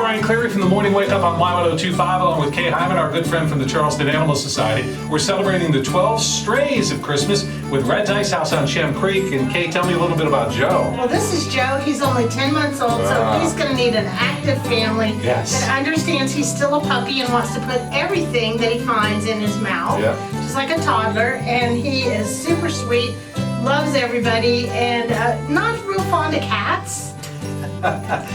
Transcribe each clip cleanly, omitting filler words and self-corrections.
Brian Cleary from the Morning Wake Up on Y1025, along with Kay Hyman, our good friend from the Charleston Animal Society. We're celebrating the 12 Strays of Christmas with Red's Ice House on Shem Creek. And Kay, tell me a little bit about Joe. Well, this is Joe. He's only 10 months old, so he's going to need an active family that understands he's still a puppy and wants to put everything that he finds in his mouth, just like a toddler. And he is super sweet, loves everybody, and not real fond of cats.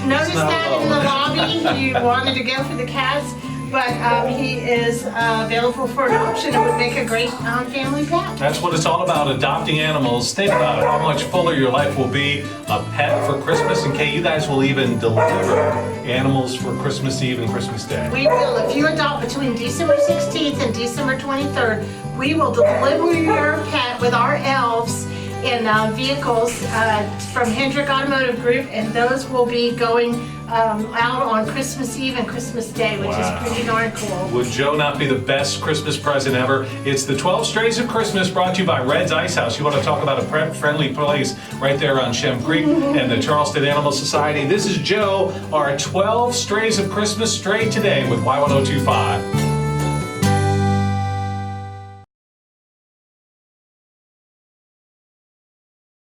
Noticed that in the lobby. He wanted to go for the cats, but he is available for adoption and would make a great family pet. That's what it's all about, adopting animals. Think about how much fuller your life will be. A pet for Christmas. And Kay, you guys will even deliver animals for Christmas Eve and Christmas Day. We will. If you adopt between December 16th and December 23rd, we will deliver your pet with our elves in vehicles from Hendrick Automotive Group, and those will be going out on Christmas Eve and Christmas Day, which is pretty darn cool. Would Joe not be the best Christmas present ever? It's the 12 Strays of Christmas, brought to you by Red's Ice House. You want to talk about a friendly place right there on Shem Creek and the Charleston Animal Society. This is Joe, our 12 Strays of Christmas straight today with Y1025.